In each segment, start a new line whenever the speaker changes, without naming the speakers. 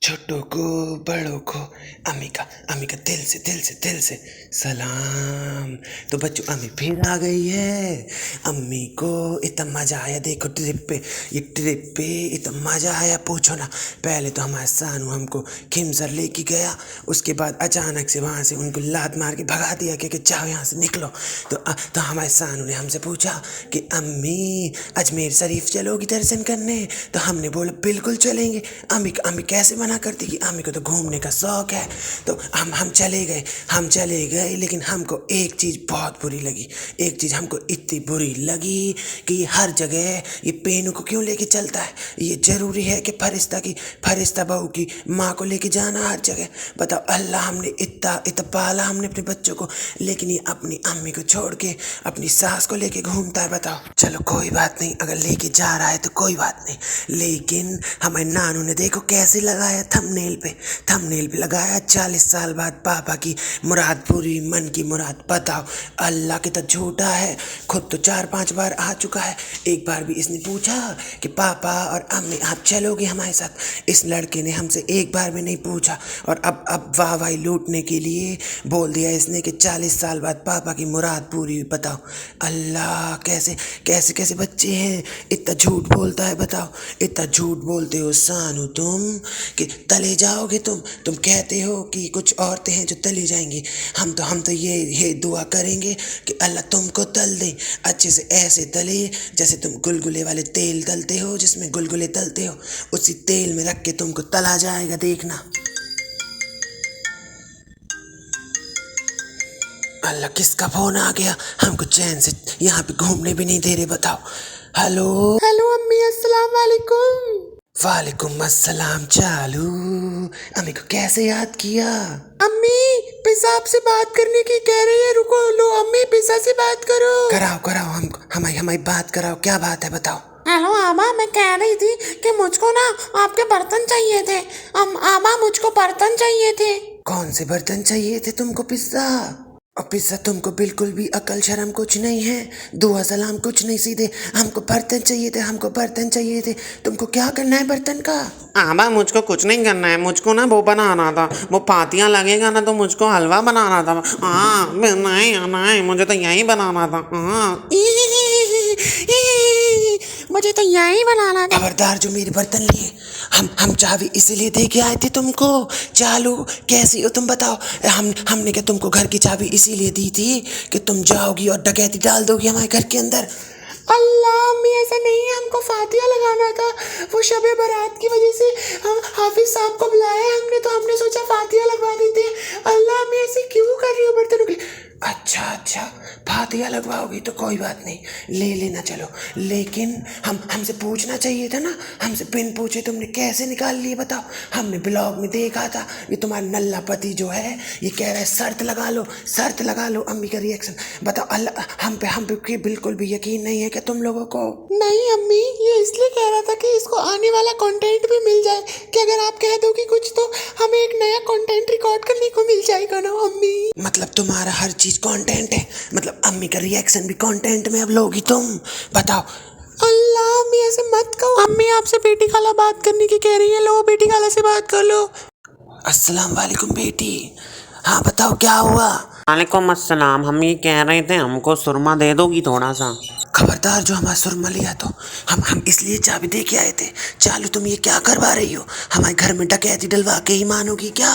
छोटों को बड़ों को अम्मी का दिल से सलाम। तो बच्चों अम्मी फिर आ गई है। अम्मी को इतना मज़ा आया, देखो ट्रिप पे इतना मज़ा आया पूछो ना। पहले तो हमारे सानू हमको खिमसर लेके गया, उसके बाद अचानक से वहाँ से उनको लात मार के भगा दिया कि जाओ यहाँ से निकलो। तो हमारे सानू ने हमसे पूछा कि अम्मी अजमेर शरीफ चलोगी दर्शन करने? तो हमने बोला बिल्कुल चलेंगे। अम्मी कैसे मना करती कि अम्मी को तो घूमने का शौक़ है। तो हम चले गए, लेकिन हमको एक चीज़ बहुत बुरी लगी। एक चीज़ हमको इतनी बुरी लगी कि ये हर जगह ये पेनू को क्यों लेके चलता है। ये ज़रूरी है कि फरिश्ता बहू की माँ को लेके जाना हर जगह? बताओ, अल्लाह हमने इतना पाला हमने अपने बच्चों को, लेकिन ये अपनी अम्मी को छोड़ के अपनी सास को लेके घूमता है। बताओ, चलो कोई बात नहीं, अगर लेके जा रहा है तो कोई बात नहीं, लेकिन हमारे नानू ने देखो कैसे लगाया थंबनेल पे लगाया 40 साल बाद पापा की मुराद पूरी, मन की मुराद। बताओ, अल्लाह के तो झूठा है, खुद तो 4-5 बार आ चुका है। एक बार भी इसने पूछा कि पापा और अम्मी आप चलोगे हमारे साथ? इस लड़के ने हमसे एक बार भी नहीं पूछा, और अब वाह लूटने के लिए बोल दिया इसने कि 40 साल बाद पापा की मुराद पूरी। बताओ अल्लाह, कैसे बच्चे हैं, इतना झूठ बोलता है। बताओ, इतना झूठ बोलते हो सानू तुम कि तले जाओगे। तुम कहते हो कि कुछ औरतें हैं जो तली जाएंगी। हम तो ये दुआ करेंगे कि अल्लाह तुमको तल दे, अच्छे से ऐसे तले जैसे तुम गुलगुले वाले तेल तलते हो, जिसमें गुलगुले तलते हो, उसी तेल में रख के तुमको तला जाएगा, देखना। अल्लाह, किसका फोन आ गया? हमको चैन से यहाँ पे घूमने भी नहीं दे रहे। बताओ। हेलो
अम्मी, अस्सलाम वालेकुम।
वालेकुम अस्सलाम। चालू अम्मी को कैसे याद किया?
अम्मी पिज़्ज़ा आपसे बात करने की कह रही है, रुको। लो अम्मी, पिज़्ज़ा से बात करो।
कराओ हमारी बात कराओ। क्या बात है बताओ।
हेलो आमा, मैं कह रही थी कि मुझको ना आपके बर्तन चाहिए थे। आमा, मुझको बर्तन चाहिए थे।
कौन से बर्तन चाहिए थे तुमको? पिज़्ज़ा? और पिज़्ज़ा तुमको बिल्कुल भी अकल शर्म कुछ नहीं है, दुआ सलाम कुछ नहीं, सीधे हमको बर्तन चाहिए थे। तुमको क्या करना है बर्तन का?
आबा, मुझको कुछ नहीं करना है, मुझको ना वो बनाना था, वो पातियाँ लगेगा ना, तो मुझको हलवा बनाना था। नहीं, मुझे तो यही बनाना था।
मुझे तो यही बनाना था।
खबरदार, जो मेरे बर्तन लिए, हम चाबी इसीलिए दे के आए थे तुमको। चालू कैसी हो तुम? बताओ। हमने क्या तुमको घर की चाबी इसीलिए दी थी कि तुम जाओगी और डकैती डाल दोगी हमारे घर के अंदर?
अल्लाह अम्मी, ऐसा नहीं है, हमको फातिया लगाना था। वो शबे बारात की वजह से हम हाफिज साहब को बुलाया हमने, तो हमने सोचा फातिया लगवा देते हैं। अल्लाह अम्मी, ऐसे क्यों कर रही हो बर्तनों के?
अच्छा, फातिया लगवाओगी तो कोई बात नहीं, ले लेना चलो, लेकिन हमसे पूछना चाहिए था ना। हमसे बिन पूछे तुमने कैसे निकाल लिए? बताओ। हमने ब्लॉग में देखा था, ये तुम्हारा नल्ला पति जो है ये कह रहा है शर्त लगा लो। अम्मी का रिएक्शन बताओ। अल्लाह, हम पे बिल्कुल भी यकीन नहीं है क्या तुम लोगों को?
नहीं अम्मी, ये इसलिए कह रहा था कि इसको आने वाला कंटेंट भी मिल जाए, कि अगर आप कह दो कि कुछ तो हमें एक नया कंटेंट रिकॉर्ड करने को मिल जाएगा ना अम्मी।
मतलब तुम्हारा हर चीज कंटेंट है? मतलब अम्मी का रिएक्शन भी कंटेंट में अब लोगी तुम? बताओ।
अल्लाह अम्मी, ऐसे मत कहो। अम्मी आपसे बेटी खाला बात करने की कह रही है, लो बेटी खाला से बात कर लो।
अस्सलाम वालेकुम बेटी। हाँ बताओ, क्या हुआ?
वालेकुम अस्सलाम। हम ये कह रहे थे, हमको सुरमा दे दोगी थोड़ा सा?
खबरदार, जो हमारा सुरमा लिया तो हम इसलिए चाबी दे के आए थे। चालू तुम ये क्या करवा रही हो? हमारे घर में डकैती डलवा के ही मानोगी क्या?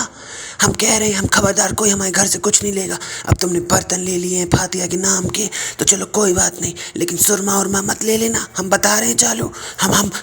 हम कह रहे हैं, हम खबरदार, कोई हमारे घर से कुछ नहीं लेगा। अब तुमने बर्तन ले लिए हैं फातिया के नाम के, तो चलो कोई बात नहीं, लेकिन सुरमा उरमा मत ले लेना। हम बता रहे हैं चालू,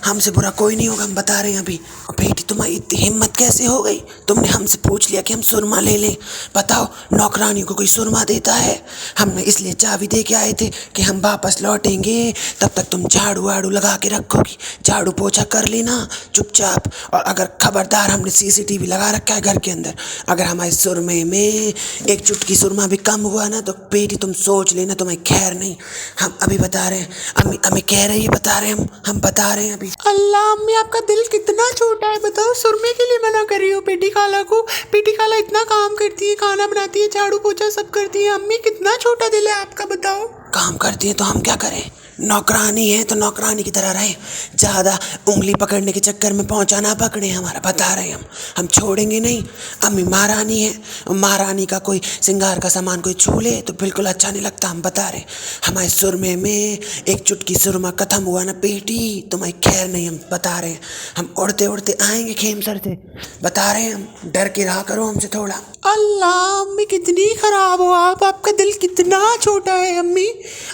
हमसे बुरा कोई नहीं होगा, हम बता रहे हैं अभी। और बेटी, तुम्हारी इतनी हिम्मत कैसे हो गई? तुमने हमसे पूछ लिया कि हम सुरमा ले लें? बताओ, नौकरानियों को कोई सुरमा देता है? हमने इसलिए चाबी दे के आए थे कि हम वापस लौटेंगे, तब तक तुम झाड़ू वाड़ू लगा के रखोगी, झाड़ू पोछा कर लेना चुपचाप। और अगर खबरदार, हमने CCTV लगा रखा है घर के अंदर, अगर हमारे सुरमे में एक चुटकी सुरमा भी कम हुआ ना, तो बेटी तुम सोच लेना, तुम्हें खैर नहीं। हम अभी बता रहे हैं, अम्मी कह रही है, बता रहे हैं, हम बता रहे हैं अभी।
अल्लाह अम्मी, आपका दिल कितना छोटा है। बताओ, सुरमे के लिए मना कर रही हो बेटी खाला को? बेटी खाला इतना काम करती है, खाना बनाती है, झाड़ू पोछा सब करती है। अम्मी, कितना छोटा दिल है आपका, बताओ।
काम करती है तो हम क्या करें? नौकरानी है तो नौकरानी की तरह रहे, ज़्यादा उंगली पकड़ने के चक्कर में पहुंचा ना पकड़े हमारा, बता रहे हैं हम छोड़ेंगे नहीं। अम्मी महारानी है, महारानी का कोई श्रृंगार का सामान कोई छू ले तो बिल्कुल अच्छा नहीं लगता, हम बता रहे। हमारे सुरमे में एक चुटकी सुरमा खत्म हुआ ना बेटी, तुम्हारी खैर नहीं, हम बता रहे हैं। हम उड़ते उड़ते आएंगे खेमसर से, बता रहे हैं हम, डर के रहा करो हमसे थोड़ा।
अल्लाह अम्मी कितनी खराब हो आप, आपका दिल कितना छोटा है अम्मी।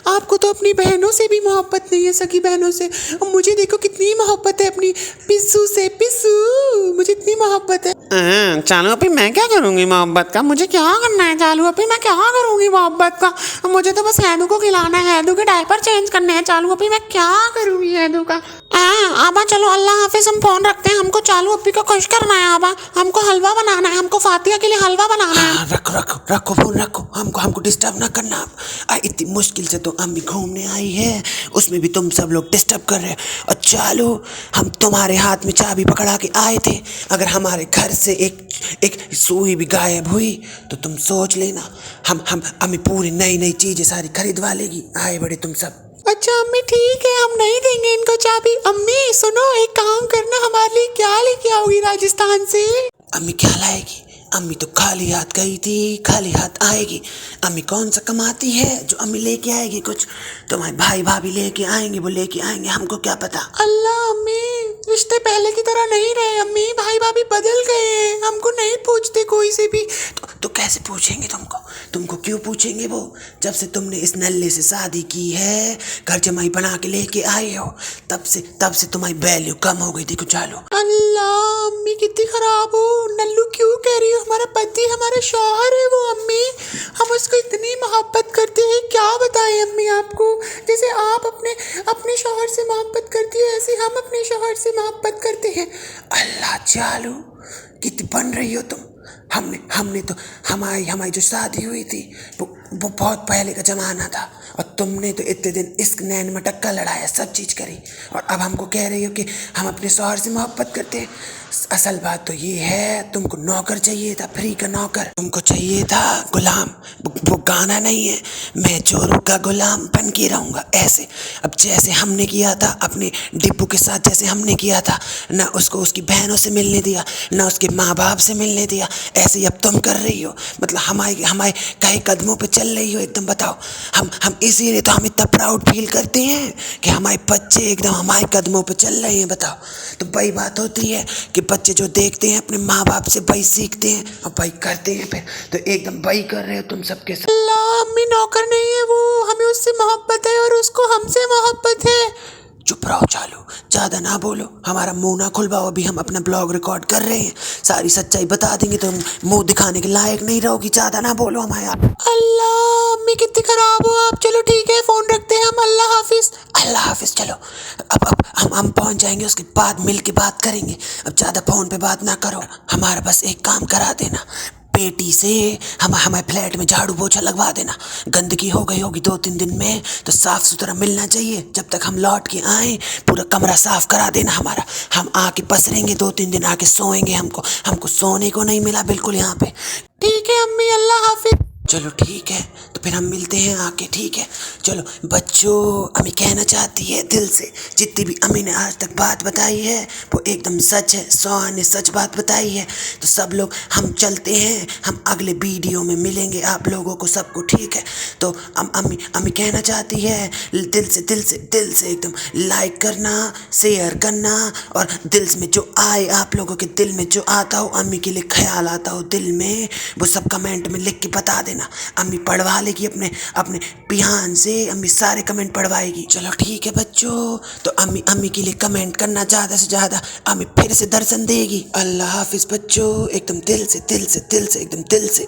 आपको तो अपनी बहनों से भी मोहब्बत नहीं है, सगी बहनों से। और मुझे देखो कितनी मोहब्बत है अपनी पिस्सू से, पिस्सू मुझे इतनी मोहब्बत है।
चालू अभी मैं क्या करूँगी मोहब्बत का, मुझे क्या करना है चालू अभी, मैं क्या करूँगी मोहब्बत का, मुझे तो बस हैदू को खिलाना है, हैदू के डायपर चेंज करने हैं चालू अभी, मैं क्या करूँगी हैदू का। आबा चलो अल्लाह हाफिज, हम फोन रखते हैं, हमको चालू अभी को खुश करना है आबा, हमको हलवा बनाना है, हमको फातिया के लिए हलवा बनाना है।
हाँ, रखो फोन रखो, हमको डिस्टर्ब ना करना आप। इतनी मुश्किल से तो अम्मी घूमने आई है, उसमें भी तुम सब लोग डिस्टर्ब कर रहे हैं। और चालू हम तुम्हारे हाथ में चाबी पकड़ा के आए थे, अगर हमारे घर से एक सुई भी गायब हुई तो तुम सोच लेना, हम अम्मी पूरी नई चीजें सारी खरीदवा लेगी। आए बड़े तुम सब।
अच्छा अम्मी ठीक है, हम नहीं देंगे इनको चाबी। अम्मी सुनो, एक काम करना, हमारे लिए क्या लेके आओगी राजस्थान से?
अम्मी क्या लाएगी? अम्मी तो खाली हाथ गई थी, खाली हाथ आएगी। अम्मी कौन सा कमाती है जो अम्मी लेके आएगी कुछ? तुम्हारे भाई भाभी लेके आएंगे, वो लेके आएंगे, हमको क्या पता।
अल्लाह अम्मी, रिश्ते पहले की तरह नहीं रहे अम्मी, भाई भाभी बदल गए हैं, हमको नहीं पूछते कोई से भी।
तो कैसे पूछेंगे तुमको क्यों पूछेंगे वो? जब से तुमने इस नल्ले से शादी की है, घर जमाई बना के लेके आए हो, तब से तुम्हारी वैल्यू कम हो गई। देखो चालू।
अल्लाह अम्मी कितनी खराब हो, नल्लू क्यों कह रही हो? हमारा पति हमारा शौहर है वो अम्मी, हम उसको इतनी मोहब्बत करते हैं, क्या बताएं अम्मी आपको। जैसे आप अपने शौहर से मोहब्बत करती है, ऐसे हम अपने शौहर से मोहब्बत करते हैं।
अल्लाह चालू कितनी बन रही हो तुम। हमने तो हमारी जो शादी हुई थी वो बहुत पहले का ज़माना था, और तुमने तो इतने दिन इश्क नैन मटक्का लड़ाया, सब चीज़ करी, और अब हमको कह रही हो कि हम अपने शौहर से मोहब्बत करते हैं। असल बात तो ये है, तुमको नौकर चाहिए था, फ्री का नौकर, तुमको चाहिए था गुलाम। वो गाना नहीं है, मैं चोरों का गुलाम बन के रहूँगा, ऐसे। अब जैसे हमने किया था अपने डिब्बू के साथ, जैसे हमने किया था, ना उसको उसकी बहनों से मिलने दिया, ना उसके माँ बाप से मिलने दिया, ऐसे ही अब तुम कर रही हो। मतलब हमारे कई कदमों पे चल रही हो एकदम। बताओ, हम इसीलिए तो हम इतना प्राउड फील करते हैं कि हमारे बच्चे एकदम हमारे कदमों पे चल रहे हैं। बताओ, तो वही बात होती है कि बच्चे जो देखते हैं अपने माँ बाप से वही सीखते हैं और वही करते हैं फिर। तो एकदम वही कर रहे हो तुम सबके साथ।
अल्लाह अम्मी नौकर नहीं है वो, हमें उससे मोहब्बत है और उसको हमसे मोहब्बत है।
चुप रहो चालू, ज़्यादा ना बोलो, हमारा मुंह ना खुलवाओ, अभी हम अपना ब्लॉग रिकॉर्ड कर रहे हैं, सारी सच्चाई बता देंगे तो मुंह दिखाने के लायक नहीं रहोगी। ज़्यादा ना बोलो हमारे आप।
अल्लाह अम्मी कितनी खराब हो आप। चलो ठीक है, फोन रखते हैं हम, अल्लाह हाफिज।
अल्लाह हाफिज। चलो अब हम पहुंच जाएंगे, उसके बाद मिल के बात करेंगे। अब ज़्यादा फ़ोन पे बात ना करो, हमारा बस एक काम करा देना, पेटी से हमारे फ्लैट में झाड़ू पोछा लगवा देना। गंदगी हो गई होगी 2-3 दिन में, तो साफ़ सुथरा मिलना चाहिए। जब तक हम लौट के आए पूरा कमरा साफ़ करा देना हमारा। हम आके पसरेंगे 2-3 दिन, आके सोएंगे। हमको सोने को नहीं मिला बिल्कुल यहाँ पे।
ठीक है अम्मी, अल्लाह हाफिज।
चलो ठीक है, तो फिर हम मिलते हैं आके, ठीक है। चलो बच्चों, अम्मी कहना चाहती है दिल से, जितनी भी अम्मी ने आज तक बात बताई है वो एकदम सच है, 100 आने सच बात बताई है। तो सब लोग हम चलते हैं, हम अगले वीडियो में मिलेंगे आप लोगों को सबको, ठीक है। तो अम्मी कहना चाहती है दिल से एकदम लाइक करना, शेयर करना, और दिल में जो आए, आप लोगों के दिल में जो आता हो, अम्मी के लिए ख्याल आता हो दिल में, वो सब कमेंट में लिख के बता देना। अम्मी पढ़वा लेगी अपने पियान से, अम्मी सारे कमेंट पढ़वाएगी। चलो ठीक है बच्चों, तो अम्मी के लिए कमेंट करना ज़्यादा से ज़्यादा, अम्मी फिर से दर्शन देगी। अल्लाह हाफिज बच्चों, एकदम दिल से एकदम दिल से।